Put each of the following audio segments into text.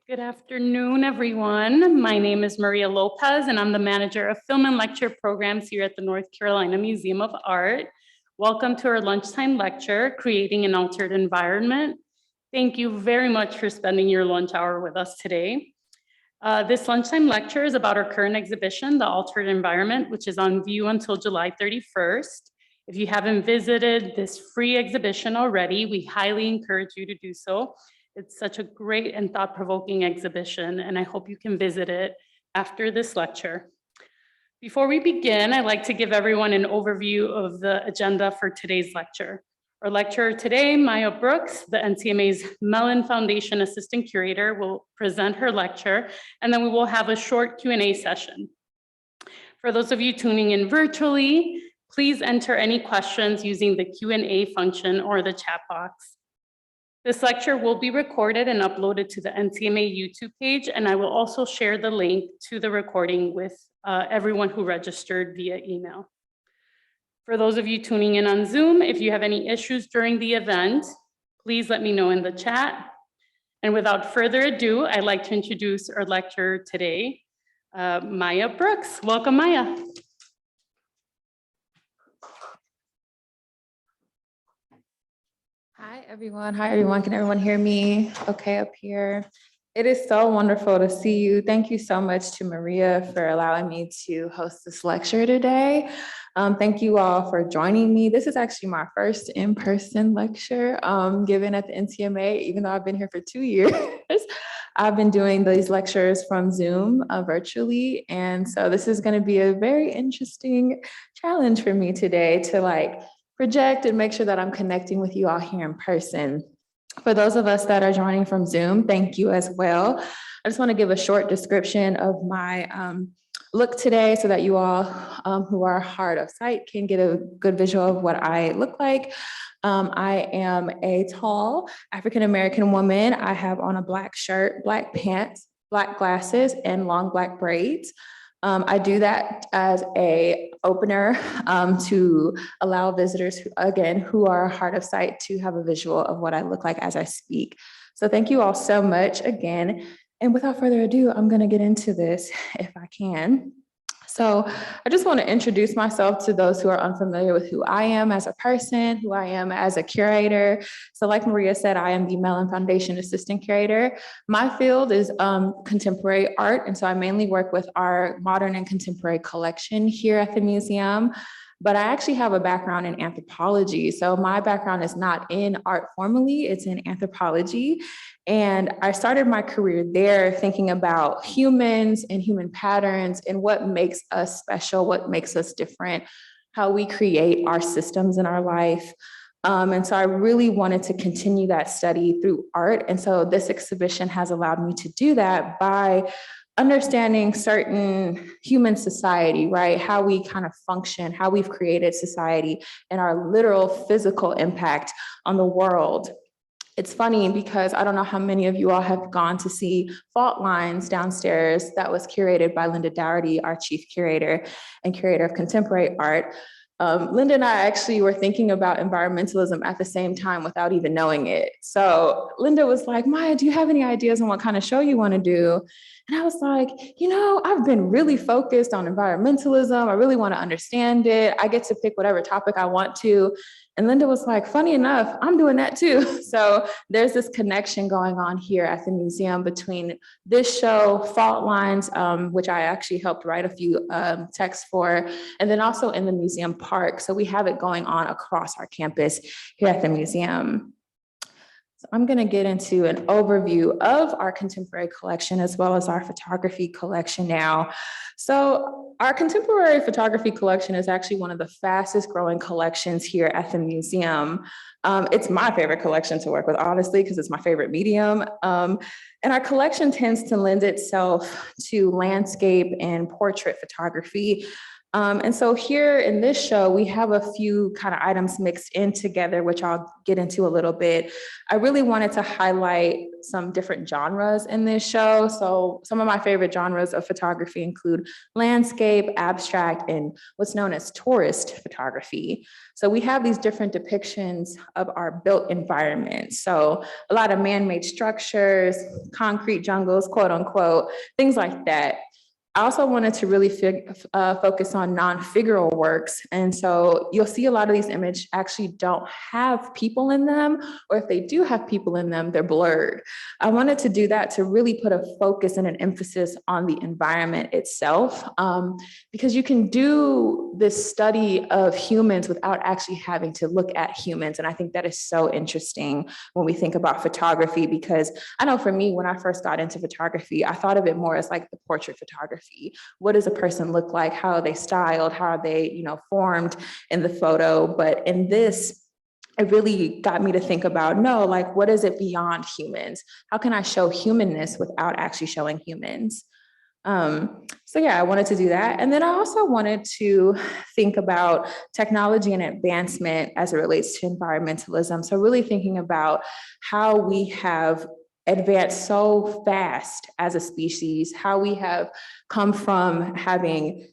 Good afternoon, everyone. My name is Maria Lopez, and I'm the manager of film and lecture programs here at the North Carolina Museum of Art. Welcome to our lunchtime lecture, Creating an Altered Environment. Thank you very much for spending your lunch hour with us today. This lunchtime lecture is about our current exhibition, The Altered Environment, which is on view until July 31st. If you haven't visited this free exhibition already, we highly encourage you to do so. It's such a great and thought-provoking exhibition, and I hope you can visit it after this lecture. Before we begin, I'd like to give everyone an overview of the agenda for today's lecture. Our lecturer today, Maya Brooks, the NCMA's Mellon Foundation Assistant Curator, will present her lecture, and then we will have a short Q&A session. For those of you tuning in virtually, please enter any questions using the Q&A function or the chat box. This lecture will be recorded and uploaded to the NCMA YouTube page, and I will also share the link to the recording with everyone who registered via email. For those of you tuning in on Zoom, if you have any issues during the event, please let me know in the chat. And without further ado, I'd like to introduce our lecturer today, Maya Brooks. Welcome, Maya. Hi, everyone. Hi, everyone. Can everyone hear me okay up here? It is so wonderful to see you. Thank you so much to Maria for allowing me to host this lecture today. Thank you all for joining me. This is actually my first in-person lecture given at the NCMA, even though I've been here for 2 years. I've been doing these lectures from Zoom virtually. And so this is going to be a very interesting challenge for me today to project and make sure that I'm connecting with you all here in person. For those of us that are joining from Zoom, thank you as well. I just want to give a short description of my look today so that you all who are hard of sight can get a good visual of what I look like. I am a tall African-American woman. I have on a black shirt, black pants, black glasses, and long black braids. I do that as a opener to allow visitors who are hard of sight to have a visual of what I look like as I speak. So thank you all so much again. And without further ado, I'm going to get into this if I can. So I just want to introduce myself to those who are unfamiliar with who I am as a person, who I am as a curator. So like Maria said, I am the Mellon Foundation Assistant Curator. My field is contemporary art, and so I mainly work with our modern and contemporary collection here at the museum. But I actually have a background in anthropology. So my background is not in art formally, it's in anthropology. And I started my career there thinking about humans and human patterns and what makes us special, what makes us different, how we create our systems in our life. And so I really wanted to continue that study through art. And so this exhibition has allowed me to do that by understanding certain human society, right? How we kind of function, how we've created society, and our literal physical impact on the world. It's funny because I don't know how many of you all have gone to see Fault Lines downstairs that was curated by Linda Dougherty, our chief curator and curator of contemporary art. Linda and I actually were thinking about environmentalism at the same time without even knowing it. So Linda was like, Maya, do you have any ideas on what kind of show you want to do? And I was like, I've been really focused on environmentalism. I really want to understand it. I get to pick whatever topic I want to. And Linda was like, funny enough, I'm doing that too. So there's this connection going on here at the museum between this show, Fault Lines, which I actually helped write a few texts for, and then also in the museum park. So we have it going on across our campus here at the museum. So I'm going to get into an overview of our contemporary collection as well as our photography collection now. So our contemporary photography collection is actually one of the fastest growing collections here at the museum. It's my favorite collection to work with, honestly, because it's my favorite medium. And our collection tends to lend itself to landscape and portrait photography. And so here in this show, we have a few kind of items mixed in together, which I'll get into a little bit. I really wanted to highlight some different genres in this show. So some of my favorite genres of photography include landscape, abstract, and what's known as tourist photography. So we have these different depictions of our built environment. So a lot of man-made structures, concrete jungles, quote unquote, things like that. I also wanted to really focus on non-figural works. And so you'll see a lot of these images actually don't have people in them, or if they do have people in them, they're blurred. I wanted to do that to really put a focus and an emphasis on the environment itself, because you can do this study of humans without actually having to look at humans. And I think that is so interesting when we think about photography, because I know for me, when I first got into photography, I thought of it more as like the portrait photography. What does a person look like? How are they styled? How are they, formed in the photo? But in this, it really got me to think about, no, like, what is it beyond humans? How can I show humanness without actually showing humans? So yeah, I wanted to do that. And then I also wanted to think about technology and advancement as it relates to environmentalism. So really thinking about how we have advanced so fast as a species, how we have come from having,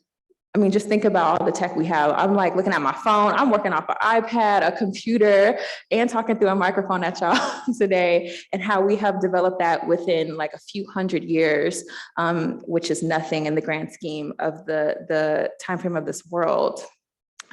just think about all the tech we have. I'm like looking at my phone, I'm working off an iPad, a computer, and talking through a microphone at y'all today, and how we have developed that within like a few hundred years, which is nothing in the grand scheme of the time frame of this world.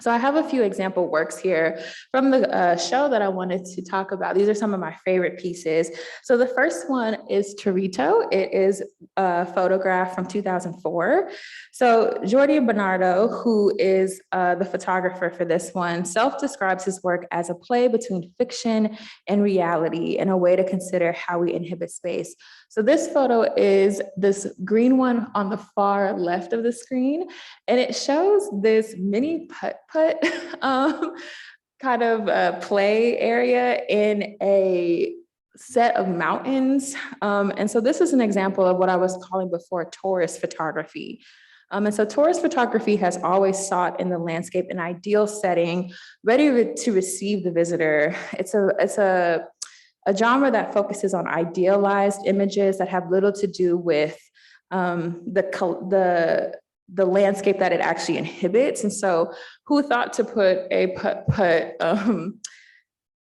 So I have a few example works here from the show that I wanted to talk about. These are some of my favorite pieces. So the first one is Curator. It is a photograph from 2004. So Jordi Bernardo, who is the photographer for this one, self-describes his work as a play between fiction and reality and a way to consider how we inhabit space. So this photo is this green one on the far left of the screen, and it shows this mini putt-putt kind of play area in a set of mountains. And so this is an example of what I was calling before tourist photography. And so tourist photography has always sought in the landscape an ideal setting, ready to receive the visitor. It's a genre that focuses on idealized images that have little to do with the landscape that it actually inhibits. And so who thought to put a putt-putt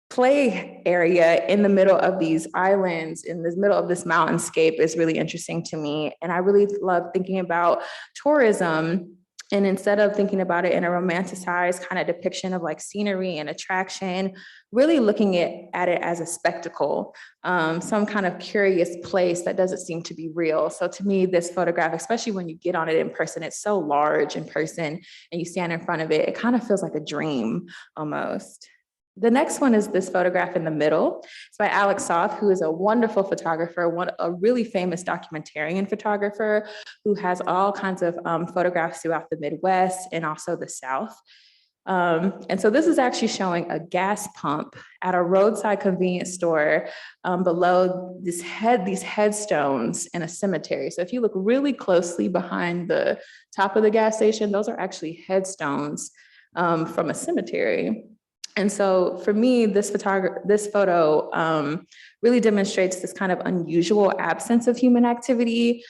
play area in the middle of these islands, in the middle of this mountainscape, is really interesting to me. And I really love thinking about tourism. And instead of thinking about it in a romanticized kind of depiction of like scenery and attraction, really looking at it as a spectacle, some kind of curious place that doesn't seem to be real. So to me, this photograph, especially when you get on it in person, it's so large in person and you stand in front of it, it kind of feels like a dream almost. The next one is this photograph in the middle. It's by Alex Soth, who is a wonderful photographer, a really famous documentarian photographer who has all kinds of photographs throughout the Midwest and also the South. And so this is actually showing a gas pump at a roadside convenience store below these headstones in a cemetery. So if you look really closely behind the top of the gas station, those are actually headstones from a cemetery. And so for me, this photo really demonstrates this kind of unusual absence of human activity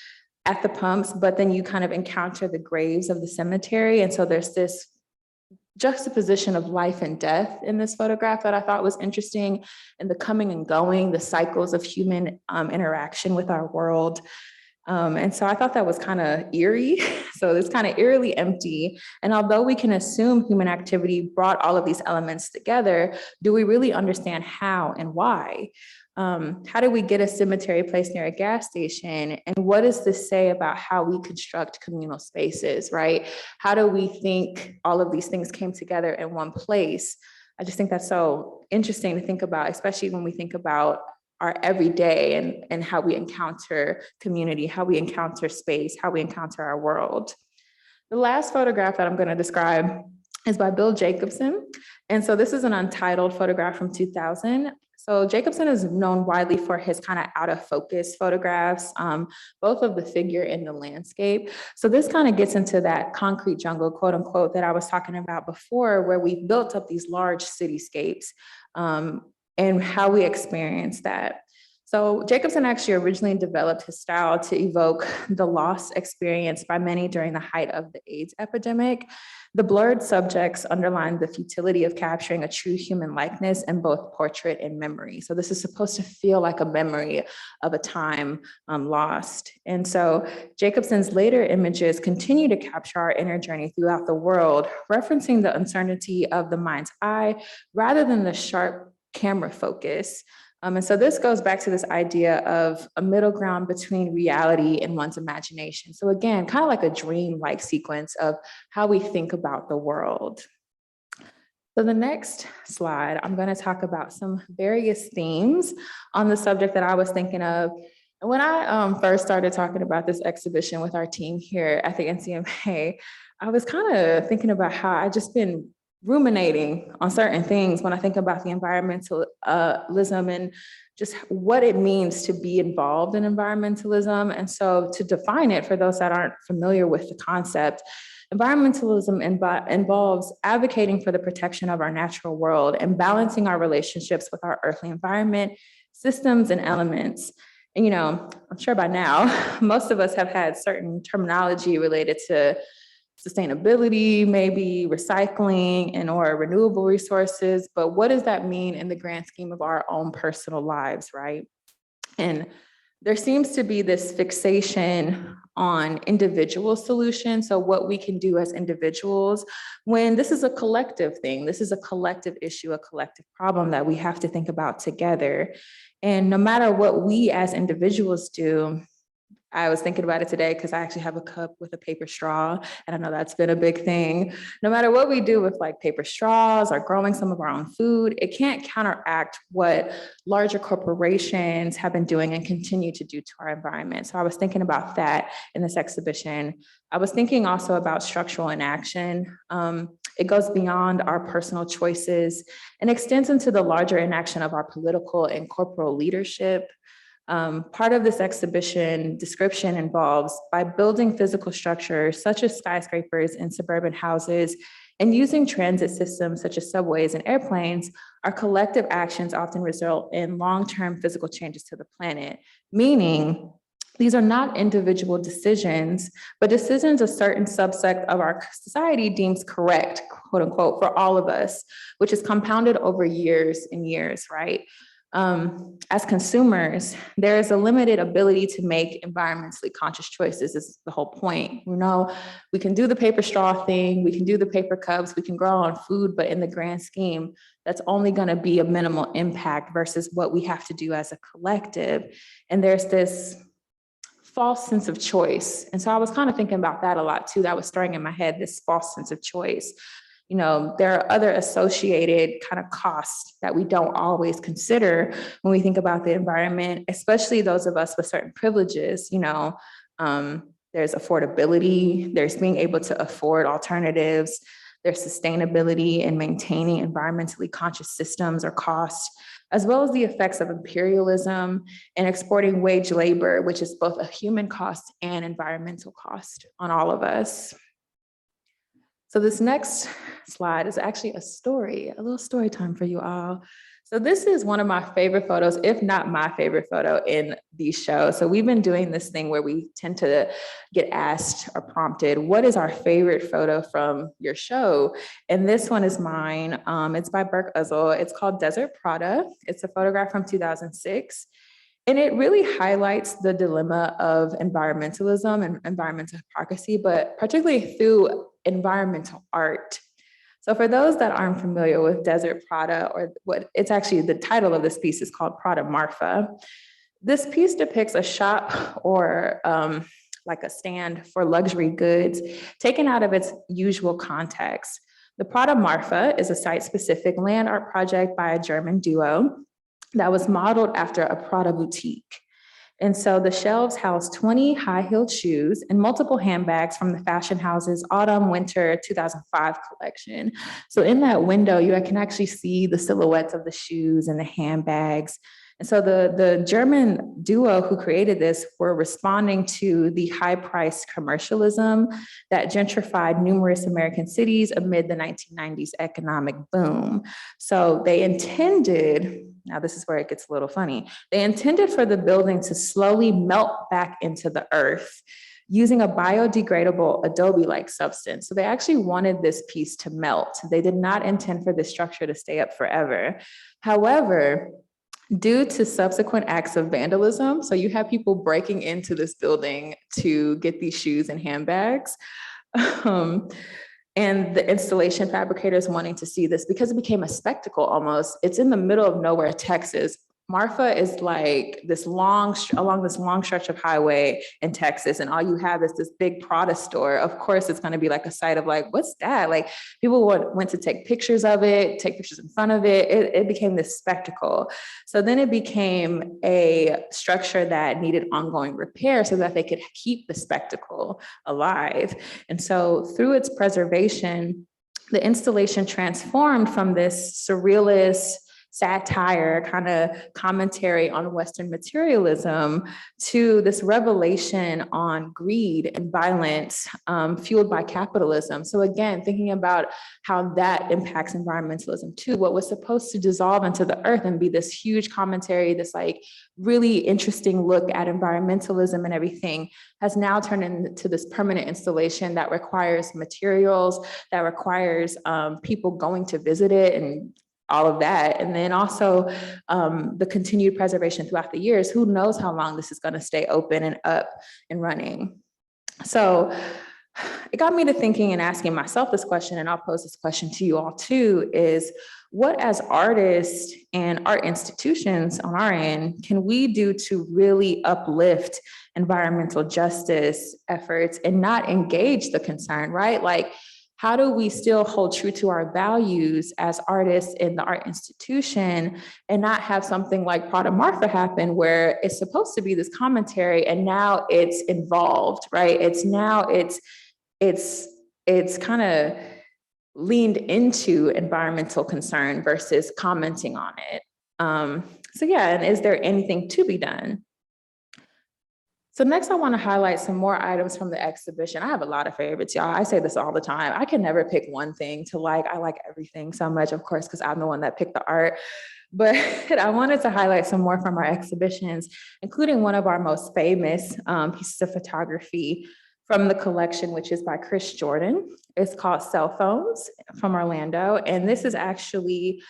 at the pumps, but then you kind of encounter the graves of the cemetery. And so there's this juxtaposition of life and death in this photograph that I thought was interesting, and the coming and going, the cycles of human interaction with our world. And so I thought that was kind of eerie. So it's kind of eerily empty. And although we can assume human activity brought all of these elements together, do we really understand how and why? How do we get a cemetery placed near a gas station? And what does this say about how we construct communal spaces, right? How do we think all of these things came together in one place? I just think that's so interesting to think about, especially when we think about our everyday and how we encounter community, how we encounter space, how we encounter our world. The last photograph that I'm going to describe is by Bill Jacobson. And so this is an untitled photograph from 2000. So Jacobson is known widely for his kind of out of focus photographs, both of the figure and the landscape. So this kind of gets into that concrete jungle, quote unquote, that I was talking about before, where we've built up these large cityscapes and how we experience that. So Jacobson actually originally developed his style to evoke the loss experienced by many during the height of the AIDS epidemic. The blurred subjects underline the futility of capturing a true human likeness in both portrait and memory. So this is supposed to feel like a memory of a time lost. And so Jacobson's later images continue to capture our inner journey throughout the world, referencing the uncertainty of the mind's eye rather than the sharp camera focus. And so this goes back to this idea of a middle ground between reality and one's imagination. So again, kind of like a dream-like sequence of how we think about the world. So the next slide, I'm going to talk about some various themes on the subject that I was thinking of. And when I first started talking about this exhibition with our team here at the NCMA, I was kind of thinking about how I just been ruminating on certain things when I think about the environmentalism and just what it means to be involved in environmentalism. And so to define it for those that aren't familiar with the concept, environmentalism involves advocating for the protection of our natural world and balancing our relationships with our earthly environment, systems, and elements. And, you know, I'm sure by now, most of us have had certain terminology related to sustainability, maybe recycling and or renewable resources, but what does that mean in the grand scheme of our own personal lives, right? And there seems to be this fixation on individual solutions, so what we can do as individuals, when this is a collective thing, this is a collective issue, a collective problem that we have to think about together. And no matter what we as individuals do, I was thinking about it today because I actually have a cup with a paper straw, and I know that's been a big thing. No matter what we do with like paper straws or growing some of our own food, it can't counteract what larger corporations have been doing and continue to do to our environment. So I was thinking about that in this exhibition. I was thinking also about structural inaction. It goes beyond our personal choices and extends into the larger inaction of our political and corporal leadership. Part of this exhibition description involves by building physical structures such as skyscrapers and suburban houses and using transit systems such as subways and airplanes, our collective actions often result in long-term physical changes to the planet, meaning these are not individual decisions, but decisions a certain subset of our society deems correct, quote unquote, for all of us, which is compounded over years and years, right? As consumers, there is a limited ability to make environmentally conscious choices. This is the whole point. You know, we can do the paper straw thing, we can do the paper cups, we can grow our own food, but in the grand scheme, that's only going to be a minimal impact versus what we have to do as a collective. And there's this false sense of choice. And so I was kind of thinking about that a lot too. That was stirring in my head, this false sense of choice. You know, there are other associated kind of costs that we don't always consider when we think about the environment, especially those of us with certain privileges. You know, there's affordability, there's being able to afford alternatives, there's sustainability and maintaining environmentally conscious systems or costs, as well as the effects of imperialism and exporting wage labor, which is both a human cost and environmental cost on all of us. So this next slide is actually a story, a little story time for you all. So this is one of my favorite photos, if not my favorite photo in the show. So we've been doing this thing where we tend to get asked or prompted, what is our favorite photo from your show? And this one is mine. It's by Burke Uzzle. It's called Desert Prada. It's a photograph from 2006. And it really highlights the dilemma of environmentalism and environmental hypocrisy, but particularly through environmental art. So for those that aren't familiar with Desert Prada, or what it's actually, the title of this piece is called Prada Marfa. This piece depicts a shop or like a stand for luxury goods taken out of its usual context. The Prada Marfa is a site-specific land art project by a German duo that was modeled after a Prada boutique. And so the shelves house 20 high-heeled shoes and multiple handbags from the fashion house's autumn winter 2005 collection. So in that window, you can actually see the silhouettes of the shoes and the handbags. And so the German duo who created this were responding to the high-priced commercialism that gentrified numerous American cities amid the 1990s economic boom. So they intended, now this is where it gets a little funny, they intended for the building to slowly melt back into the earth using a biodegradable adobe-like substance. So they actually wanted this piece to melt. They did not intend for this structure to stay up forever. However, due to subsequent acts of vandalism, so you have people breaking into this building to get these shoes and handbags, and the installation fabricators wanting to see this because it became a spectacle almost. It's in the middle of nowhere, Texas. Marfa is like along this long stretch of highway in Texas, and all you have is this big Prada store. Of course, it's going to be like a site of like, what's that? Like people went to take pictures of it, take pictures in front of it. It became this spectacle. So then it became a structure that needed ongoing repair so that they could keep the spectacle alive. And so through its preservation, the installation transformed from this surrealist satire, kind of commentary on Western materialism, to this revelation on greed and violence fueled by capitalism. So again, thinking about how that impacts environmentalism too, what was supposed to dissolve into the earth and be this huge commentary, this like really interesting look at environmentalism and everything, has now turned into this permanent installation that requires materials, that requires people going to visit it and all of that. And then also the continued preservation throughout the years. Who knows how long this is going to stay open and up and running. So it got me to thinking and asking myself this question, and I'll pose this question to you all too, is what as artists and art institutions on our end can we do to really uplift environmental justice efforts and not engage the concern, right? Like, how do we still hold true to our values as artists in the art institution and not have something like Prada Martha happen where it's supposed to be this commentary and now it's involved, right? It's kind of leaned into environmental concern versus commenting on it. So yeah, and is there anything to be done? So next I want to highlight some more items from the exhibition. I have a lot of favorites, y'all. I say this all the time. I can never pick one thing to like. I like everything so much, of course, because I'm the one that picked the art. But I wanted to highlight some more from our exhibitions, including one of our most famous pieces of photography from the collection, which is by Chris Jordan. It's called Cell Phones from Orlando. And this is actually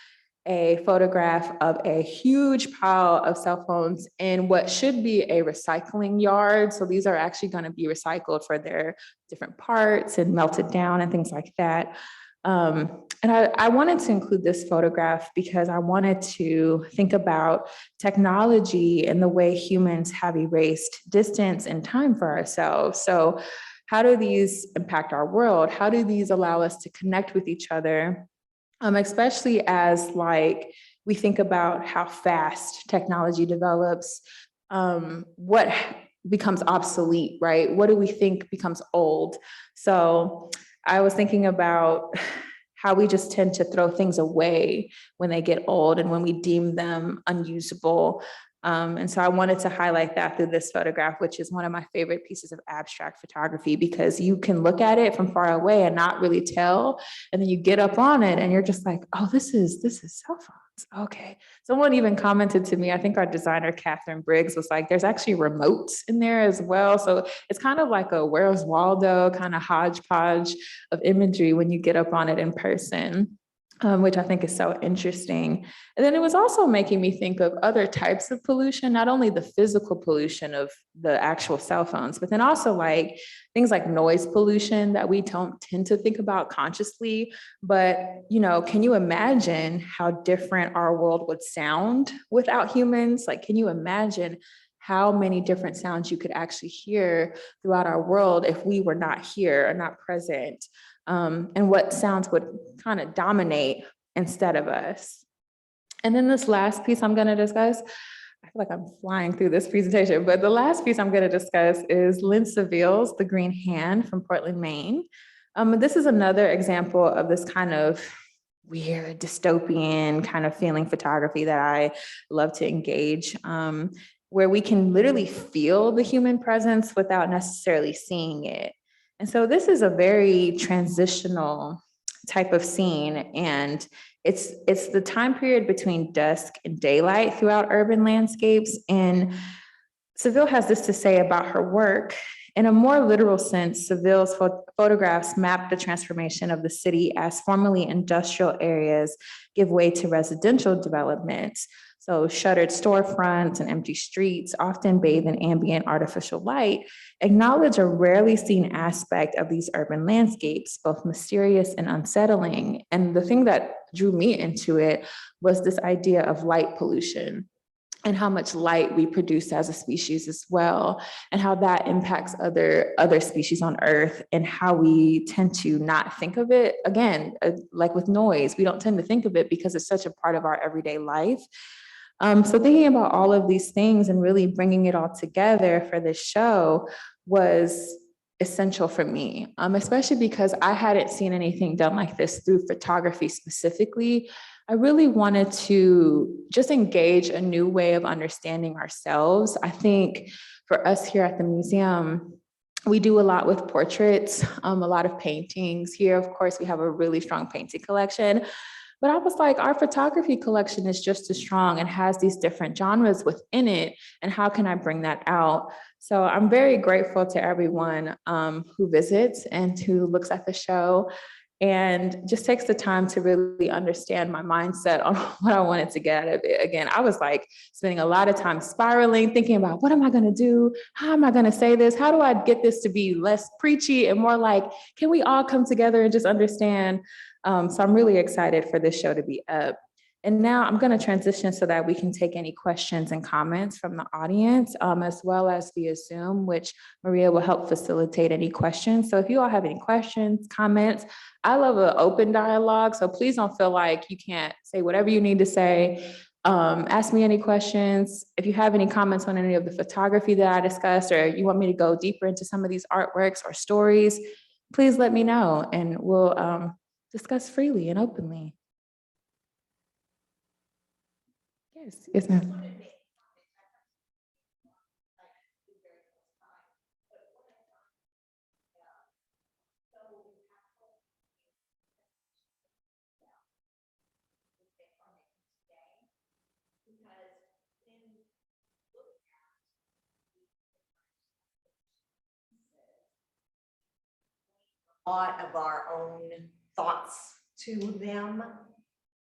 a photograph of a huge pile of cell phones in what should be a recycling yard. So these are actually going to be recycled for their different parts and melted down and things like that. And I wanted to include this photograph because I wanted to think about technology and the way humans have erased distance and time for ourselves. So how do these impact our world? How do these allow us to connect with each other? Especially as like we think about how fast technology develops, what becomes obsolete, right? What do we think becomes old? So I was thinking about how we just tend to throw things away when they get old and when we deem them unusable. And so I wanted to highlight that through this photograph, which is one of my favorite pieces of abstract photography, because you can look at it from far away and not really tell. And then you get up on it and you're just like, oh, this is cell phones. Okay. Someone even commented to me, I think our designer, Catherine Briggs, was like, there's actually remotes in there as well. So it's kind of like a Where's Waldo kind of hodgepodge of imagery when you get up on it in person. Which I think is so interesting. And then it was also making me think of other types of pollution, not only the physical pollution of the actual cell phones, but then also like things like noise pollution that we don't tend to think about consciously. But, you know, can you imagine how different our world would sound without humans? Like, can you imagine how many different sounds you could actually hear throughout our world if we were not here or not present? And what sounds would kind of dominate instead of us. And then this last piece I'm going to discuss, I feel like I'm flying through this presentation, but the last piece I'm going to discuss is Lynn Seville's The Green Hand from Portland, Maine. This is another example of this kind of weird dystopian kind of feeling photography that I love to engage, where we can literally feel the human presence without necessarily seeing it. And so this is a very transitional type of scene, and it's the time period between dusk and daylight throughout urban landscapes. And Seville has this to say about her work. In a more literal sense, Seville's photographs map the transformation of the city as formerly industrial areas give way to residential developments. So shuttered storefronts and empty streets, often bathed in ambient artificial light, acknowledge a rarely seen aspect of these urban landscapes, both mysterious and unsettling. And the thing that drew me into it was this idea of light pollution and how much light we produce as a species as well, and how that impacts other species on Earth, and how we tend to not think of it. Again, like with noise, we don't tend to think of it because it's such a part of our everyday life. So thinking about all of these things and really bringing it all together for this show was essential for me, especially because I hadn't seen anything done like this through photography specifically. I really wanted to just engage a new way of understanding ourselves. I think for us here at the museum, we do a lot with portraits, a lot of paintings. Here, of course, we have a really strong painting collection. But I was like, our photography collection is just as strong and has these different genres within it. And how can I bring that out? So I'm very grateful to everyone who visits and who looks at the show and just takes the time to really understand my mindset on what I wanted to get out of it. Again, I was like spending a lot of time spiraling, thinking about what am I going to do? How am I going to say this? How do I get this to be less preachy and more like, can we all come together and just understand? So I'm really excited for this show to be up. And now I'm going to transition so that we can take any questions and comments from the audience, as well as via Zoom, which Maria will help facilitate any questions. So if you all have any questions, comments, I love an open dialogue. So please don't feel like you can't say whatever you need to say. Ask me any questions. If you have any comments on any of the photography that I discussed, or you want me to go deeper into some of these artworks or stories, please let me know and we'll discuss freely and openly. Yes, ma'am. Lot of our own thoughts to them.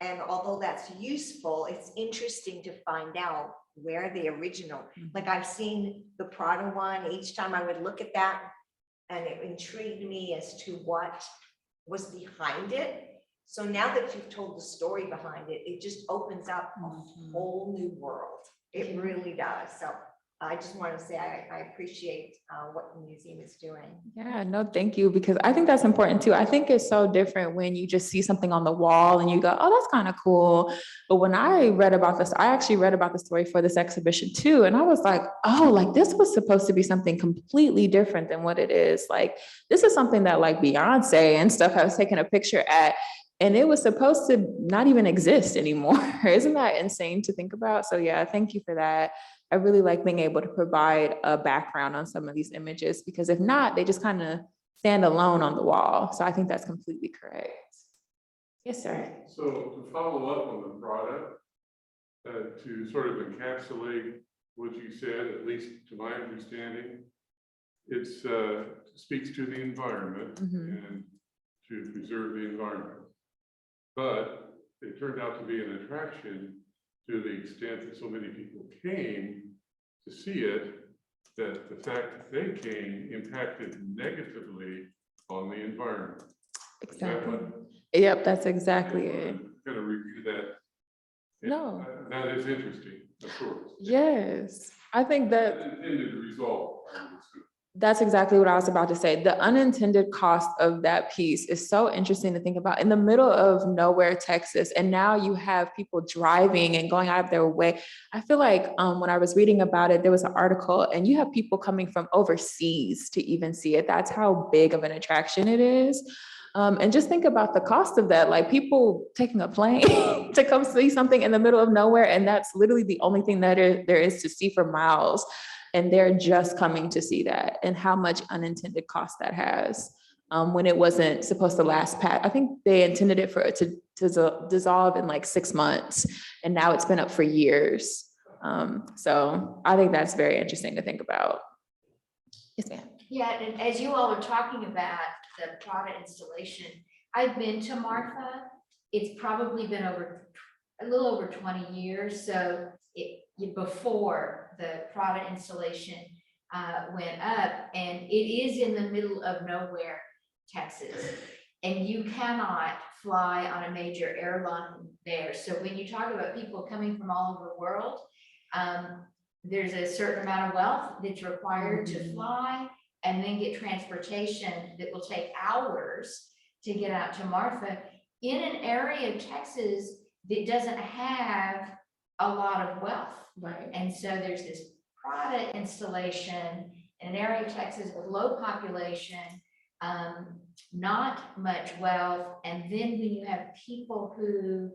And although that's useful, it's interesting to find out where the original, like I've seen the Prada one, each time I would look at that and it intrigued me as to what was behind it. So now that you've told the story behind it, it just opens up a whole new world. It really does. So I just want to say I appreciate what the museum is doing. Yeah, no, thank you, because I think that's important too. I think it's so different when you just see something on the wall and you go, oh, that's kind of cool. But when I read about this, I actually read about the story for this exhibition too. And I was like, oh, like this was supposed to be something completely different than what it is. Like, this is something that like Beyonce and stuff has taken a picture at, and it was supposed to not even exist anymore. Isn't that insane to think about? So yeah, thank you for that. I really like being able to provide a background on some of these images, because if not, they just kind of stand alone on the wall. So I think that's completely correct. Yes, sir. So to follow up on the product, to sort of encapsulate what you said, at least to my understanding, it speaks to the environment and to preserve the environment. But it turned out to be an attraction to the extent that so many people came to see it, that the fact that they came impacted negatively on the environment. Exactly. Yep, that's exactly it. I'm going to review that. No. That is interesting, of course. Yes, I think that. Intended result, I would assume. That's exactly what I was about to say. The unintended cost of that piece is so interesting to think about in the middle of nowhere, Texas. And now you have people driving and going out of their way. I feel like when I was reading about it, there was an article and you have people coming from overseas to even see it. That's how big of an attraction it is. And just think about the cost of that, like people taking a plane to come see something in the middle of nowhere. And that's literally the only thing that there is to see for miles. And they're just coming to see that and how much unintended cost that has when it wasn't supposed to last past. I think they intended it for it to dissolve in like 6 months, and now it's been up for years. So I think that's very interesting to think about. Yes, ma'am. Yeah, and as you all were talking about the Prada installation, I've been to Marfa. It's probably been a little over 20 years. So before the Prada installation went up, and it is in the middle of nowhere, Texas, and you cannot fly on a major airline there. So when you talk about people coming from all over the world, there's a certain amount of wealth that's required to fly and then get transportation that will take hours to get out to Marfa in an area of Texas that doesn't have a lot of wealth. Right. And so there's this Prada installation in an area of Texas with low population, not much wealth. And then when you have people who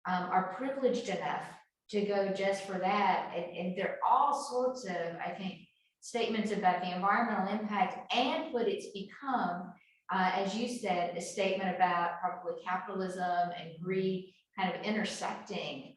are privileged enough to go just for that, and there are all sorts of, I think, statements about the environmental impact and what it's become, as you said, a statement about probably capitalism and greed kind of intersecting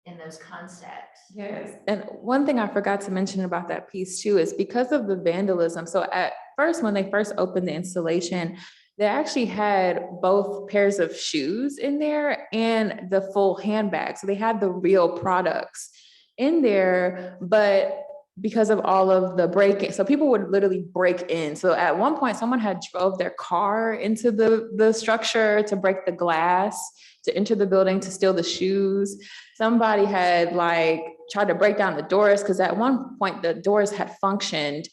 in those concepts. Yes. And one thing I forgot to mention about that piece too is because of the vandalism. So at first, when they first opened the installation, they actually had both pairs of shoes in there and the full handbag. So they had the real products in there, but because of all of the breaking, so people would literally break in. So at one point, someone had drove their car into the structure to break the glass, to enter the building, to steal the shoes. Somebody had like tried to break down the doors because at one point the doors had functioned.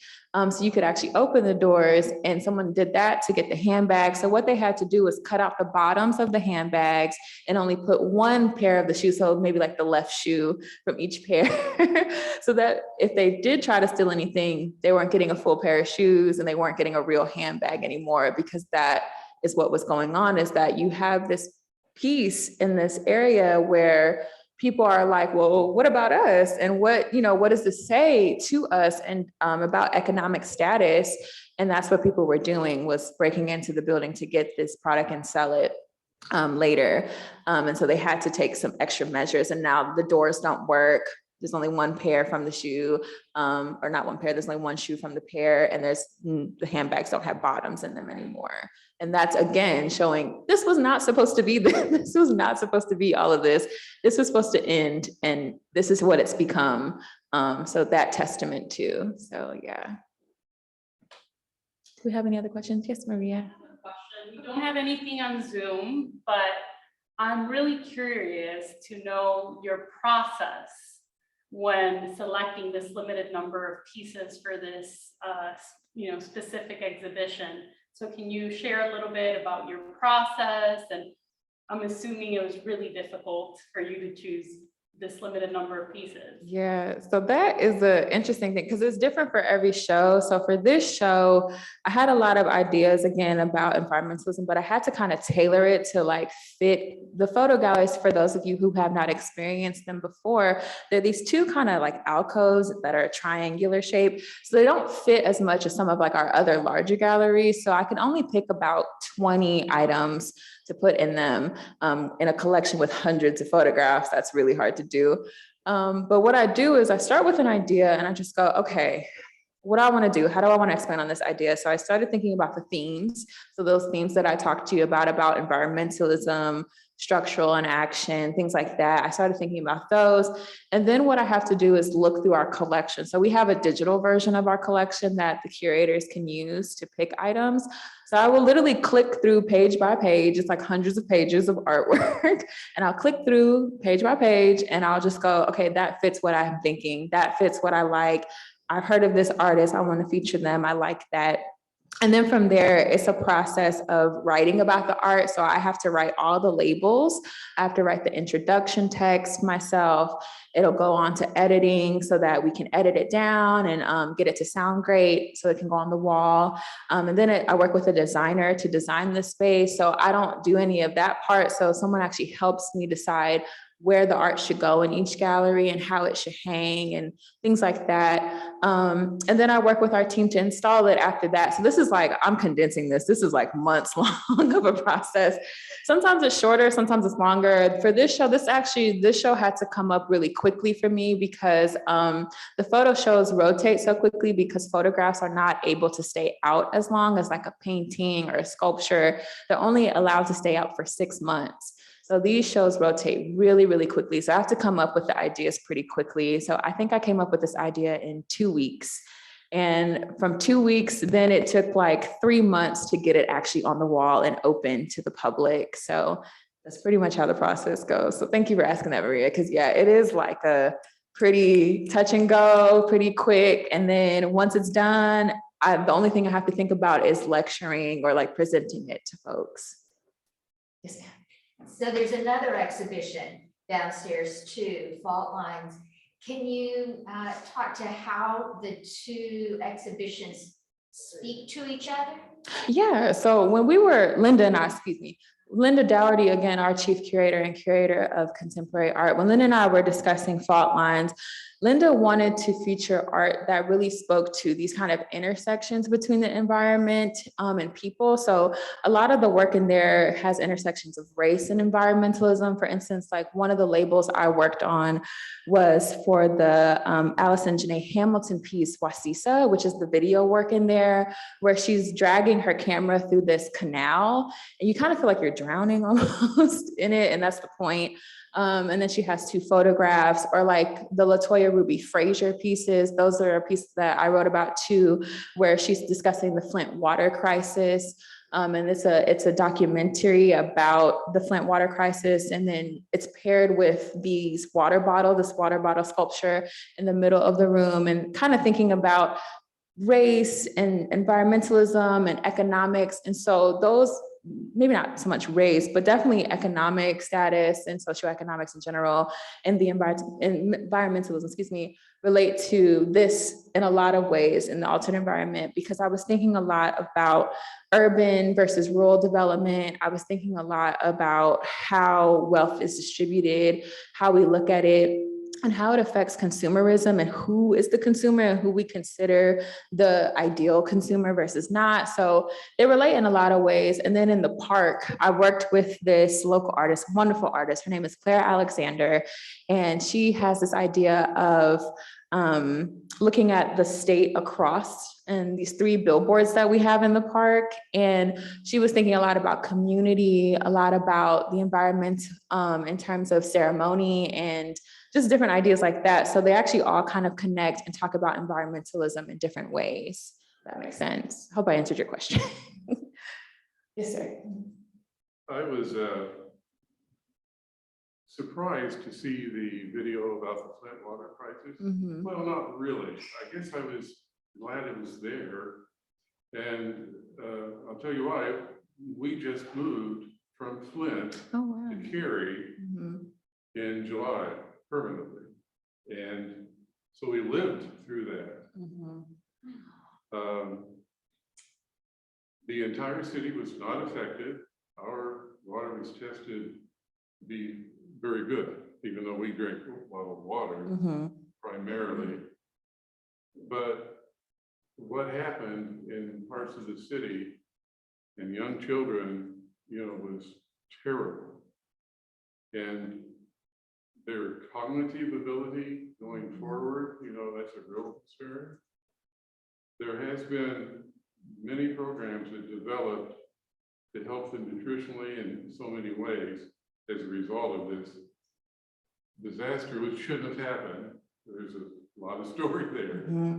So you could actually open the doors, and someone did that to get the handbag. So what they had to do was cut out the bottoms of the handbags and only put one pair of the shoes, so maybe like the left shoe from each pair, so that if they did try to steal anything, they weren't getting a full pair of shoes and they weren't getting a real handbag anymore, because that is what was going on, is that you have this piece in this area where people are like, well, what about us? And what does this say to us and about economic status? And that's what people were doing, was breaking into the building to get this product and sell it later. And so they had to take some extra measures, and now the doors don't work. There's only one pair from the shoe, or not one pair, there's only one shoe from the pair, and the handbags don't have bottoms in them anymore. And that's again showing this was not supposed to be this was not supposed to be all of this. This was supposed to end, and this is what it's become. So that testament too. So yeah. Do we have any other questions? Yes, Maria. We don't have anything on Zoom, but I'm really curious to know your process when selecting this limited number of pieces for this specific exhibition. So can you share a little bit about your process? And I'm assuming it was really difficult for you to choose this limited number of pieces. Yeah, so that is an interesting thing because it's different for every show. So for this show, I had a lot of ideas again about environmentalism, but I had to kind of tailor it to like fit the photo galleries. For those of you who have not experienced them before, they're these two kind of like alcoves that are triangular shape. So they don't fit as much as some of like our other larger galleries. So I can only pick about 20 items to put in them in a collection with hundreds of photographs. That's really hard to do. But what I do is I start with an idea and I just go, okay, what do I want to do? How do I want to expand on this idea? So I started thinking about the themes. So those themes that I talked to you about environmentalism, structural and action, things like that. I started thinking about those. And then what I have to do is look through our collection. So we have a digital version of our collection that the curators can use to pick items. So I will literally click through page by page. It's like hundreds of pages of artwork. And I'll click through page by page and I'll just go, okay, that fits what I'm thinking. That fits what I like. I've heard of this artist, I want to feature them, I like that. And then from there, it's a process of writing about the art. So I have to write all the labels. I have to write the introduction text myself. It'll go on to editing so that we can edit it down and get it to sound great so it can go on the wall. And then I work with a designer to design the space. So I don't do any of that part. So someone actually helps me decide where the art should go in each gallery and how it should hang and things like that. And then I work with our team to install it after that. So this is like, I'm condensing this. This is like months long of a process. Sometimes it's shorter, sometimes it's longer. For this show, this show had to come up really quickly for me because the photo shows rotate so quickly because photographs are not able to stay out as long as like a painting or a sculpture. They're only allowed to stay out for 6 months. So these shows rotate really, really quickly. So I have to come up with the ideas pretty quickly. So I think I came up with this idea in 2 weeks. And from 2 weeks, then it took like 3 months to get it actually on the wall and open to the public. So that's pretty much how the process goes. So thank you for asking that, Maria, because yeah, it is like a pretty touch and go, pretty quick. And then once it's done, the only thing I have to think about is lecturing or like presenting it to folks. Yes, ma'am. So there's another exhibition downstairs too, Fault Lines. Can you talk to how the two exhibitions speak to each other? Yeah, so when we were, Linda Dougherty, again, our chief curator and curator of contemporary art, when Linda and I were discussing Fault Lines, Linda wanted to feature art that really spoke to these kind of intersections between the environment and people. So a lot of the work in there has intersections of race and environmentalism. For instance, like one of the labels I worked on was for the Allison Janae Hamilton piece, Wasisa, which is the video work in there, where she's dragging her camera through this canal, and you kind of feel like you're drowning almost in it, and that's the point. And then she has 2 photographs, or like the Latoya Ruby Frazier pieces. Those are pieces that I wrote about too, where she's discussing the Flint water crisis. And it's a documentary about the Flint water crisis. And then it's paired with this water bottle sculpture in the middle of the room, and kind of thinking about race and environmentalism and economics. And so those, maybe not so much race, but definitely economic status and socioeconomics in general, and the environmentalism, relate to this in a lot of ways in the altered environment, because I was thinking a lot about urban versus rural development. I was thinking a lot about how wealth is distributed, how we look at it, and how it affects consumerism and who is the consumer and who we consider the ideal consumer versus not. So they relate in a lot of ways. And then in the park, I worked with this local artist, wonderful artist. Her name is Claire Alexander. And she has this idea of looking at the state across and these 3 billboards that we have in the park. And she was thinking a lot about community, a lot about the environment in terms of ceremony and just different ideas like that. So they actually all kind of connect and talk about environmentalism in different ways. That makes sense. Hope I answered your question. Yes, sir. I was surprised to see the video about the Flint water crisis. Mm-hmm. Well, not really. I guess I was glad it was there. And I'll tell you why. We just moved from Flint Oh, wow. to Cary Mm-hmm. in July permanently. And so we lived through that. Mm-hmm. The entire city was not affected. Our water was tested to be very good, even though we drink bottled water Mm-hmm. primarily. But what happened in parts of the city and young children, was terrible. And their cognitive ability going forward, that's a real concern. There has been many programs that developed to help them nutritionally in so many ways as a result of this disaster, which shouldn't have happened. There's a lot of story there. Mm-hmm.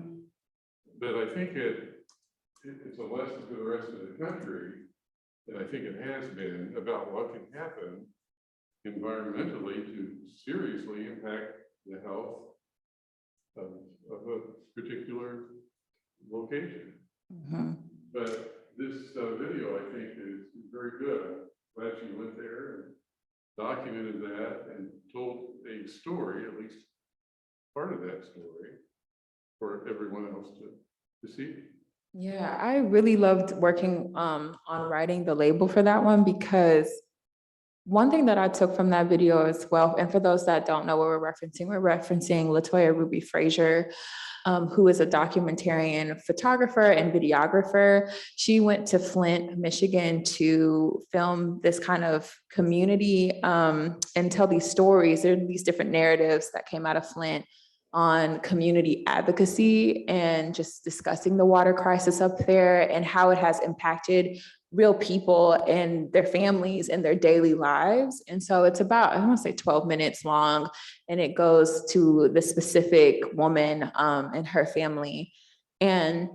But I think it's a lesson to the rest of the country, and I think it has been, about what can happen environmentally to seriously impact the health of of a particular location. Mhm. But this video, I think, is very good. I'm glad you went there and documented that and told a story, at least part of that story, for everyone else to see. Yeah, I really loved working on writing the label for that one, because one thing that I took from that video as well, and for those that don't know what we're referencing LaToya Ruby Frazier, who is a documentarian photographer and videographer. She went to Flint, Michigan to film this kind of community and tell these stories. There are these different narratives that came out of Flint on community advocacy and just discussing the water crisis up there and how it has impacted real people and their families and their daily lives. And so it's about, I want to say 12 minutes long, and it goes to the specific woman and her family. And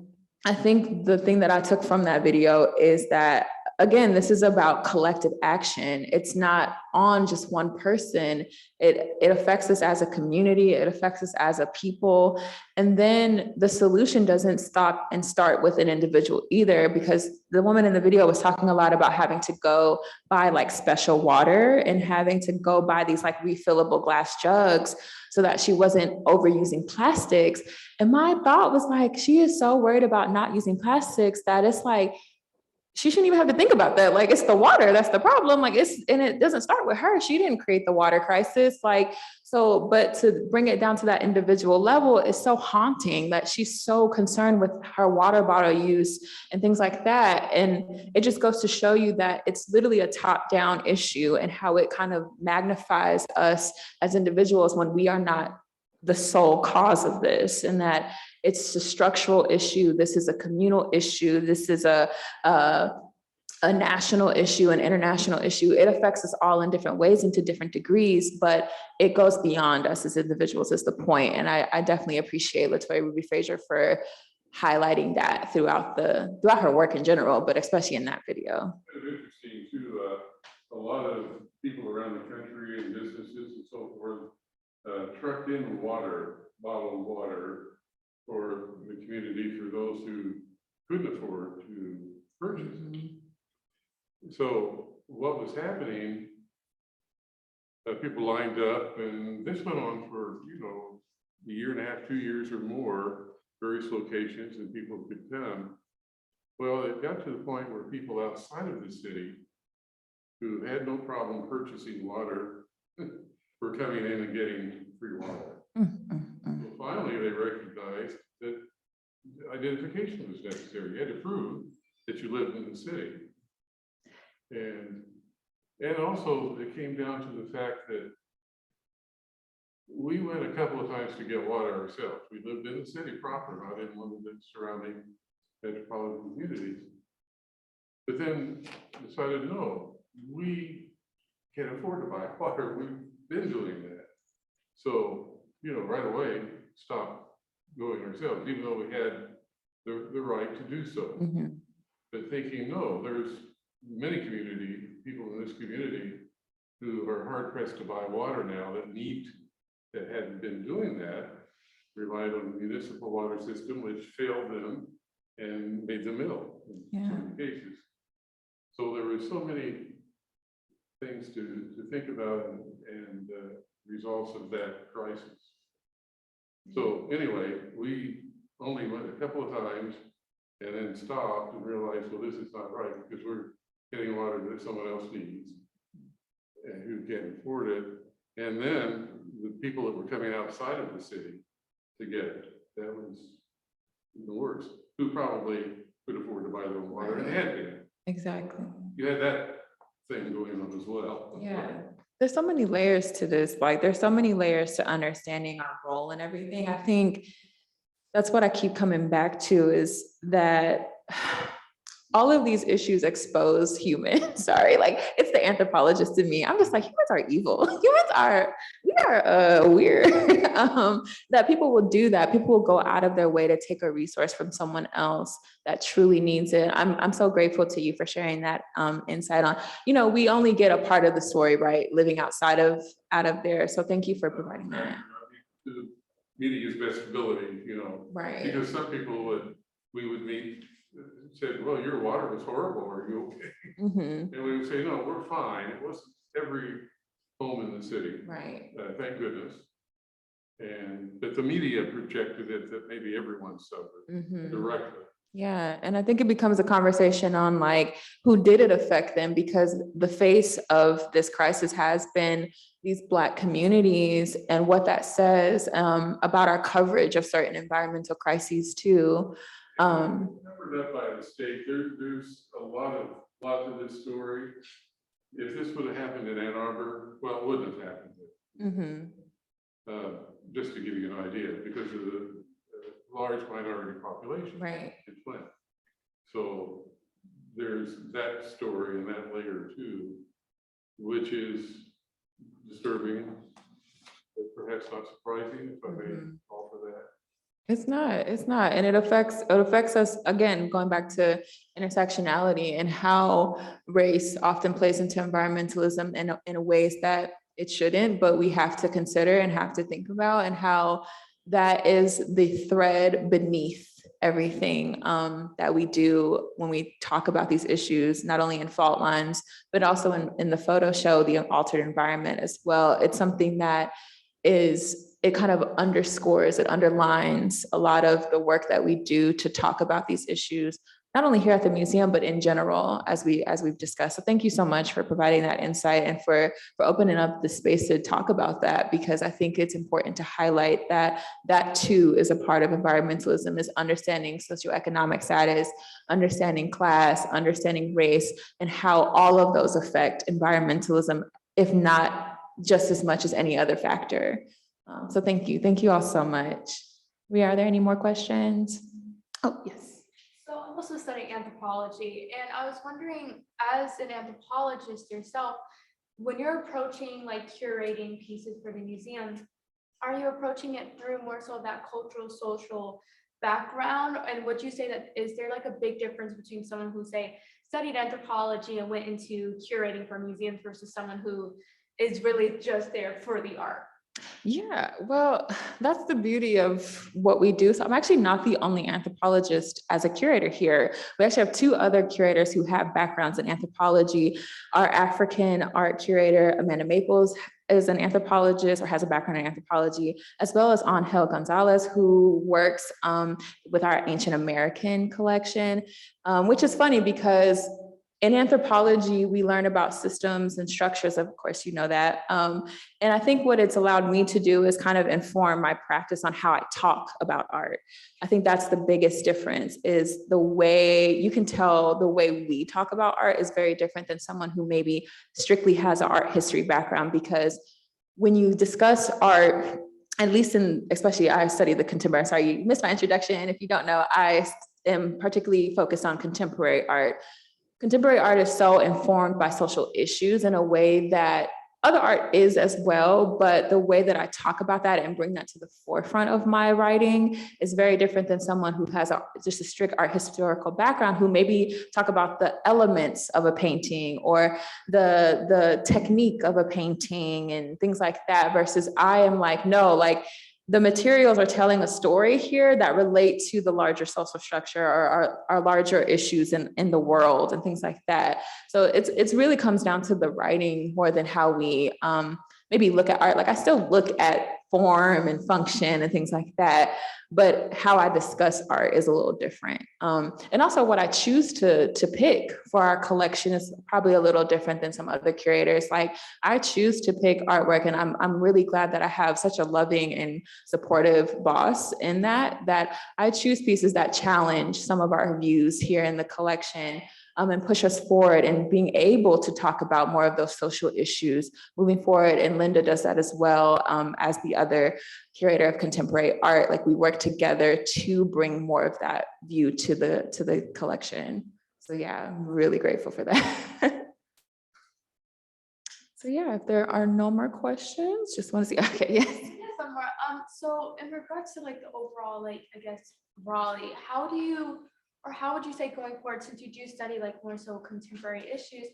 I think the thing that I took from that video is that, again, this is about collective action. It's not on just one person. It affects us as a community. It affects us as a people. And then the solution doesn't stop and start with an individual either, because the woman in the video was talking a lot about having to go buy like special water and having to go buy these like refillable glass jugs so that she wasn't overusing plastics. And my thought was like, she is so worried about not using plastics that it's like, she shouldn't even have to think about that. Like, it's the water that's the problem. Like, and it doesn't start with her. She didn't create the water crisis. Like, so, but to bring it down to that individual level is so haunting that she's so concerned with her water bottle use and things like that. And it just goes to show you that it's literally a top-down issue, and how it kind of magnifies us as individuals when we are not the sole cause of this, and that it's a structural issue. This is a communal issue. This is a national issue, an international issue. It affects us all in different ways and to different degrees, but it goes beyond us as individuals is the point. And I definitely appreciate LaToya Ruby Frazier for highlighting that throughout her work in general, but especially in that video. Kind of interesting too, a lot of people around the country and businesses and so forth trucked in bottled water for the community, for those who couldn't afford to purchase it. So what was happening, people lined up, and this went on for, a year and a half, 2 years or more, various locations, and people could come. Well, it got to the point where people outside of the city who had no problem purchasing water were coming in and getting free water. So finally, they recognized that identification was necessary. You had to prove that you lived in the city. And also it came down to the fact that we went a couple of times to get water ourselves. We lived in the city proper, not in one of the surrounding metropolitan communities. But then decided, no, we can't afford to buy water. We've been doing that. So, right away, stopped going ourselves, even though we had the right to do so. But thinking, no, there's many people in this community who are hard pressed to buy water now that hadn't been doing that, relied on the municipal water system, which failed them and made them ill in some cases. So there were so many things to think about and results of that crisis. So anyway, we only went a couple of times and then stopped and realized, well, this is not right, because we're getting water that someone else needs and who can't afford it. And then the people that were coming outside of the city to get it, that was the worst, who probably could afford to buy their own water and had been. Exactly. You had that thing going on as well. Yeah. There's so many layers to this. Like, there's so many layers to understanding our role and everything. I think that's what I keep coming back to, is that all of these issues expose humans. Sorry, like, it's the anthropologist in me. I'm just like, humans are evil. We are weird. That people will do that. People will go out of their way to take a resource from someone else that truly needs it. I'm so grateful to you for sharing that insight on, we only get a part of the story, right? Living out of there. So thank you for providing that. To media's best ability, you know, Right. because some people we would meet, said, well, your water was horrible, are you okay? Mhm. And we would say, no, we're fine. It wasn't every home in the city, Right. thank goodness. But the media projected it that maybe everyone suffered Mhm. directly. Yeah, and I think it becomes a conversation on like, who did it affect them? Because the face of this crisis has been these Black communities, and what that says about our coverage of certain environmental crises too. Covered up by the state, there's a lot to this story. If this would have happened in Ann Arbor, well, it wouldn't have happened. Mhm. Just to give you an idea, because of the large minority population Right. in Flint. So there's that story and that layer too, which is disturbing, but perhaps not surprising, if I may call for that. It's not, and it affects us, again, going back to intersectionality and how race often plays into environmentalism in ways that it shouldn't, but we have to consider and have to think about, and how that is the thread beneath everything that we do when we talk about these issues, not only in fault lines, but also in the photo show, the altered environment as well. It's something that it kind of underscores, it underlines a lot of the work that we do to talk about these issues, not only here at the museum, but in general, as we've discussed. So thank you so much for providing that insight and for opening up the space to talk about that, because I think it's important to highlight that that too is a part of environmentalism, is understanding socioeconomic status, understanding class, understanding race, and how all of those affect environmentalism, if not just as much as any other factor. So thank you all so much. Are there any more questions? Oh, yes. So I'm also studying anthropology, and I was wondering, as an anthropologist yourself, when you're approaching like curating pieces for the museum, are you approaching it through more so that cultural, social background? And would you say that, is there like a big difference between someone who say studied anthropology and went into curating for museums versus someone who is really just there for the art? Yeah, well, that's the beauty of what we do. So I'm actually not the only anthropologist as a curator here. We actually have two other curators who have backgrounds in anthropology. Our African art curator, Amanda Maples, is an anthropologist or has a background in anthropology, as well as Angel Gonzalez, who works with our Ancient American collection, which is funny because in anthropology, we learn about systems and structures, of course, you know that. And I think what it's allowed me to do is kind of inform my practice on how I talk about art. I think that's the biggest difference, is the way you can tell the way we talk about art is very different than someone who maybe strictly has an art history background, because when you discuss art, at least especially I study the contemporary, sorry, you missed my introduction. If you don't know, I am particularly focused on contemporary art. Contemporary art is so informed by social issues in a way that other art is as well, but the way that I talk about that and bring that to the forefront of my writing is very different than someone who has just a strict art historical background, who maybe talk about the elements of a painting or the technique of a painting and things like that, versus I am like, no, like, the materials are telling a story here that relate to the larger social structure or our larger issues in the world and things like that. So it's really comes down to the writing more than how we maybe look at art. Like, I still look at form and function and things like that, but how I discuss art is a little different. And also what I choose to pick for our collection is probably a little different than some other curators. Like, I choose to pick artwork, and I'm really glad that I have such a loving and supportive boss in that I choose pieces that challenge some of our views here in the collection, and push us forward and being able to talk about more of those social issues moving forward. And Linda does that as well, as the other curator of contemporary art. Like, we work together to bring more of that view to the collection. So yeah, I'm really grateful for that. So yeah, if there are no more questions, just want to see, okay, yes. Yes, one more. So in regards to like the overall, like, I guess, Raleigh, how would you say going forward, since you do study like more so contemporary issues,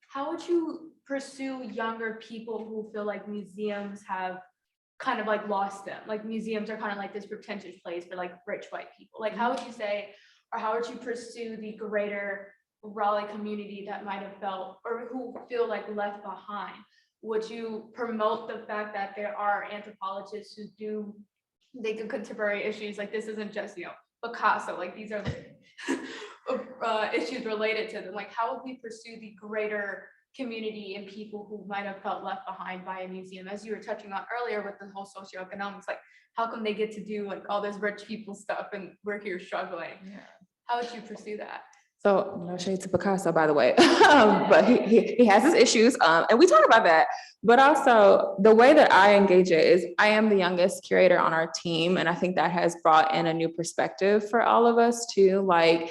how would you pursue younger people who feel like museums have kind of like lost them. Like museums are kind of like this pretentious place for like rich white people. Like how would you say, or how would you pursue the greater Raleigh community that might have felt or who feel like left behind? Would you promote the fact that there are anthropologists who do think of contemporary issues? Like this isn't just, Picasso, like these are issues related to them. Like how would we pursue the greater community and people who might have felt left behind by a museum, as you were touching on earlier with the whole socioeconomics? Like how come they get to do like all this rich people stuff and we're here struggling? How would you pursue that? So no shade to Picasso, by the way, but he has his issues, and we talk about that. But also the way that I engage it is I am the youngest curator on our team, and I think that has brought in a new perspective for all of us too. Like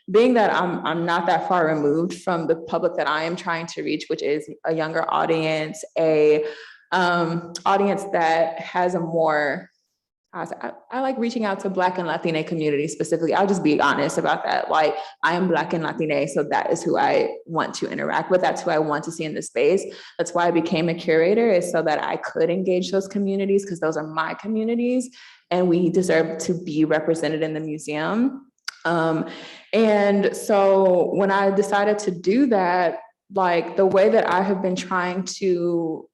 being that I'm not that far removed from the public that I am trying to reach, which is a younger audience, a audience that has a more I like reaching out to Black and Latina community specifically. I'll just be honest about that. Like I am Black and Latina, so that is who I want to interact with. That's who I want to see in the space. That's why I became a curator, is so that I could engage those communities, because those are my communities and we deserve to be represented in the museum. And so when I decided to do that, like the way that I have been trying to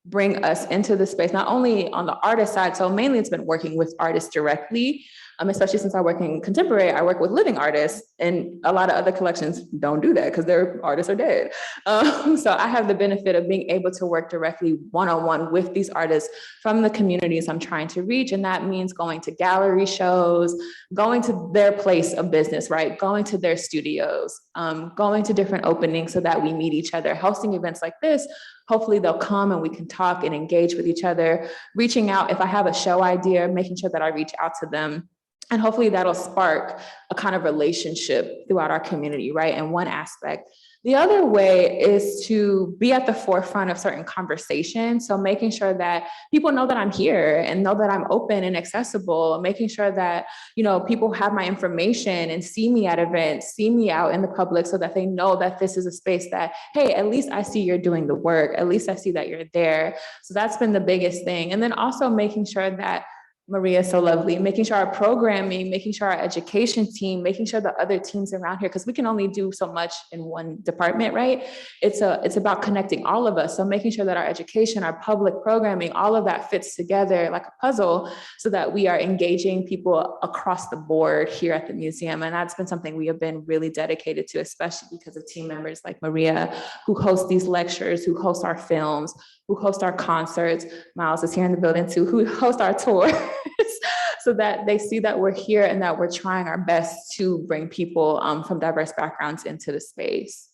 bring us into the space, not only on the artist side, so mainly it's been working with artists directly, especially since I work in contemporary, I work with living artists, and a lot of other collections don't do that because their artists are dead. So I have the benefit of being able to work directly one-on-one with these artists from the communities I'm trying to reach. And that means going to gallery shows, going to their place of business, right? Going to their studios, going to different openings so that we meet each other, hosting events like this. Hopefully they'll come and we can talk and engage with each other, reaching out if I have a show idea, making sure that I reach out to them. And hopefully that'll spark a kind of relationship throughout our community, right? In one aspect. The other way is to be at the forefront of certain conversations. So making sure that people know that I'm here and know that I'm open and accessible, making sure that, people have my information and see me at events, see me out in the public, so that they know that this is a space that, hey, at least I see you're doing the work. At least I see that you're there. So that's been the biggest thing. And then also making sure that Maria is so lovely, making sure our programming, making sure our education team, making sure the other teams around here, because we can only do so much in one department, right? It's about connecting all of us. So making sure that our education, our public programming, all of that fits together like a puzzle, so that we are engaging people across the board here at the museum. And that's been something we have been really dedicated to, especially because of team members like Maria, who host these lectures, who host our films, who host our concerts. Miles is here in the building too, who host our tours, so that they see that we're here and that we're trying our best to bring people from diverse backgrounds into the space.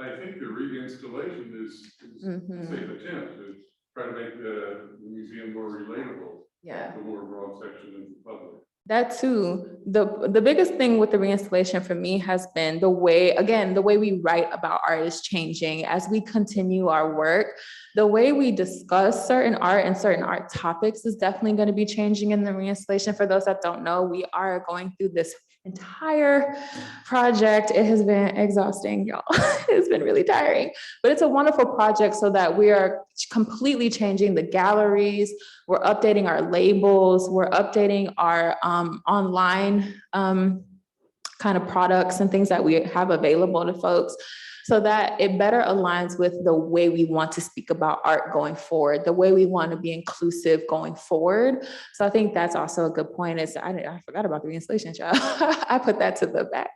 I think the reinstallation is the same attempt to try to make the museum more relatable. Yeah. The more broad section of the public. That too. The biggest thing with the reinstallation for me has been the way we write about art is changing as we continue our work. The way we discuss certain art and certain art topics is definitely going to be changing in the reinstallation. For those that don't know, we are going through this entire project. It has been exhausting, y'all. It's been really tiring, but it's a wonderful project, so that we are completely changing the galleries. We're updating our labels. We're updating our online kind of products and things that we have available to folks, so that it better aligns with the way we want to speak about art going forward, the way we want to be inclusive going forward. So I think that's also a good point. Is I forgot about the reinstallation, y'all. I put that to the back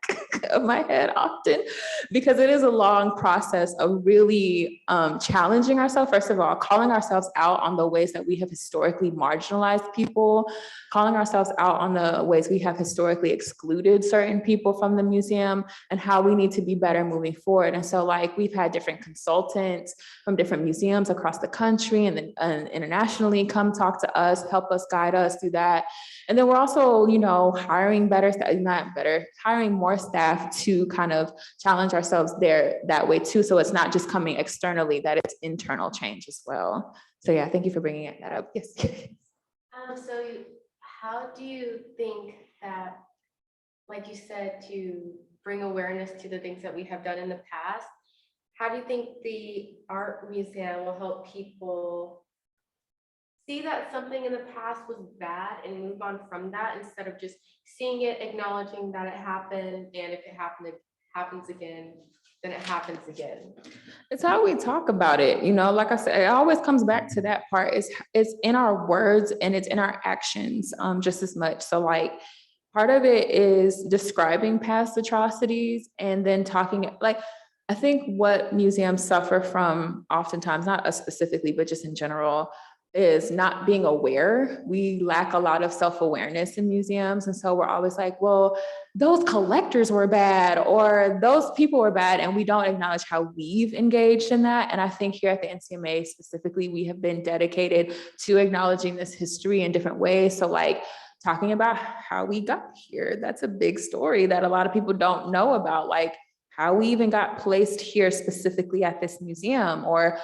of my head often, because it is a long process of really challenging ourselves. First of all, calling ourselves out on the ways that we have historically marginalized people, calling ourselves out on the ways we have historically excluded certain people from the museum, and how we need to be better moving forward. And so we've had different consultants from different museums across the country and then internationally come talk to us, help us, guide us through that. And then we're also, hiring more staff to kind of challenge ourselves there that way too. So it's not just coming externally, that it's internal change as well. So yeah, thank you for bringing that up. Yes. How do you think that, like you said, to bring awareness to the things that we have done in the past, how do you think the art museum will help people see that something in the past was bad and move on from that instead of just seeing it, acknowledging that it happened, and if it happens again, then it happens again. It's how we talk about it, you know, like I said, it always comes back to that part. It's in our words and it's in our actions, just as much. So like, part of it is describing past atrocities and then talking, like, I think what museums suffer from oftentimes, not us specifically, but just in general, is not being aware. We lack a lot of self-awareness in museums. And so we're always like, well, those collectors were bad or those people were bad. And we don't acknowledge how we've engaged in that. And I think here at the NCMA specifically, we have been dedicated to acknowledging this history in different ways. So like talking about how we got here, that's a big story that a lot of people don't know about, like how we even got placed here specifically at this museum, or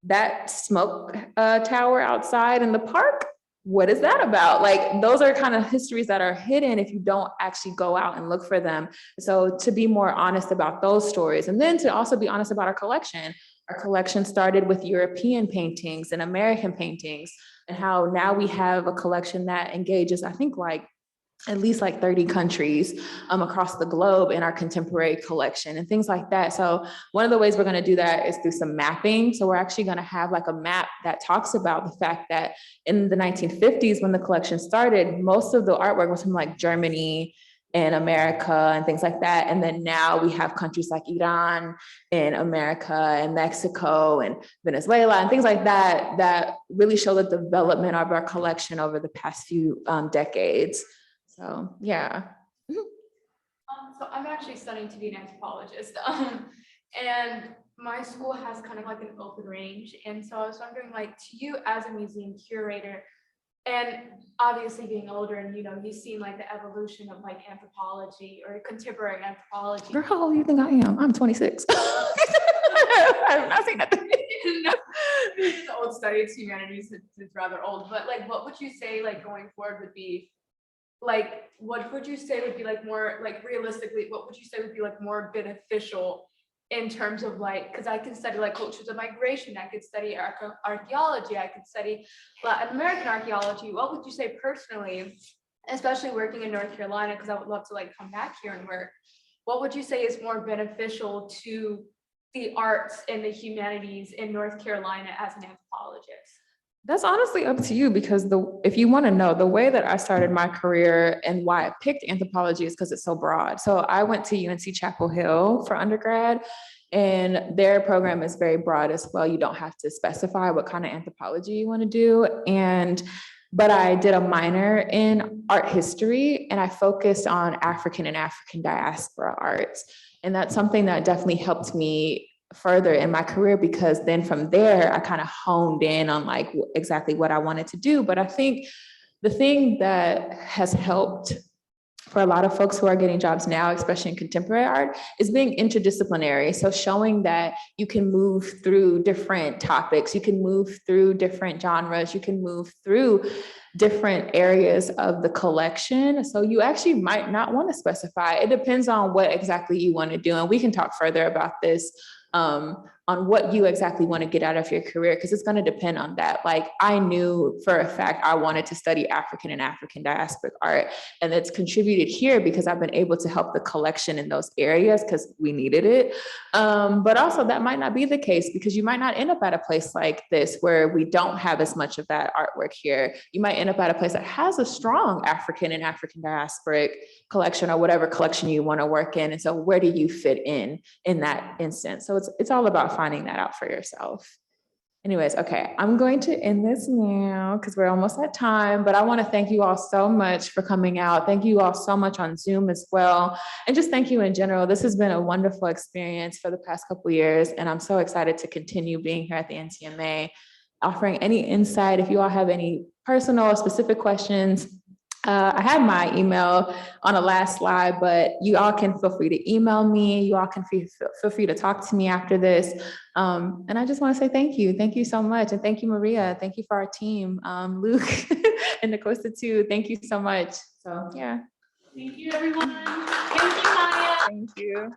that smoke tower outside in the park. What is that about? Like, those are kind of histories that are hidden if you don't actually go out and look for them. So to be more honest about those stories, and then to also be honest about our collection. Our collection started with European paintings and American paintings, and how now we have a collection that engages, I think, like at least like 30 countries across the globe in our contemporary collection and things like that. So one of the ways we're going to do that is through some mapping. So we're actually going to have like a map that talks about the fact that in the 1950s, when the collection started, most of the artwork was from like Germany and America and things like that. And then now we have countries like Iran and America and Mexico and Venezuela and things like that, that really show the development of our collection over the past few decades. So, yeah. So I'm actually studying to be an anthropologist, and my school has kind of like an open range. And so I was wondering, like, to you as a museum curator, and obviously being older, and you've seen like the evolution of like anthropology or contemporary anthropology. Girl, how old do you think I am? I'm 26. I have not seen that. No, it's an old study, it's humanities, it's rather old, but like, what would you say like going forward would be like, what would you say would be like more, like realistically, what would you say would be like more beneficial in terms of like, because I can study like cultures of migration, I could study archaeology, I could study Latin American archaeology. What would you say personally, especially working in North Carolina, because I would love to like come back here and work, what would you say is more beneficial to the arts and the humanities in North Carolina as an anthropologist? That's honestly up to you, because if you want to know, the way that I started my career and why I picked anthropology is because it's so broad. So I went to UNC Chapel Hill for undergrad, and their program is very broad as well. You don't have to specify what kind of anthropology you want to do. But I did a minor in art history, and I focused on African and African diaspora arts. And that's something that definitely helped me further in my career, because then from there, I kind of honed in on like exactly what I wanted to do. But I think the thing that has helped for a lot of folks who are getting jobs now, especially in contemporary art, is being interdisciplinary. So showing that you can move through different topics, you can move through different genres, you can move through different areas of the collection. So you actually might not want to specify. It depends on what exactly you want to do. And we can talk further about this on what you exactly want to get out of your career, because it's going to depend on that. Like, I knew for a fact I wanted to study African and African diasporic art, and it's contributed here because I've been able to help the collection in those areas because we needed it. But also that might not be the case, because you might not end up at a place like this where we don't have as much of that artwork here. You might end up at a place that has a strong African and African diasporic collection, or whatever collection you want to work in. And so where do you fit in that instance? So it's all about finding that out for yourself. Anyways, okay, I'm going to end this now because we're almost at time, but I want to thank you all so much for coming out. Thank you all so much on Zoom as well. And just thank you in general. This has been a wonderful experience for the past couple of years, and I'm so excited to continue being here at the NCMA, offering any insight. If you all have any personal or specific questions, I have my email on the last slide, but you all can feel free to email me. You all can feel free to talk to me after this. And I just want to say thank you. Thank you so much. And thank you, Maria. Thank you for our team, Luke and Nicosta too. Thank you so much. So, yeah. Thank you, everyone. Thank you, Maya. Thank you.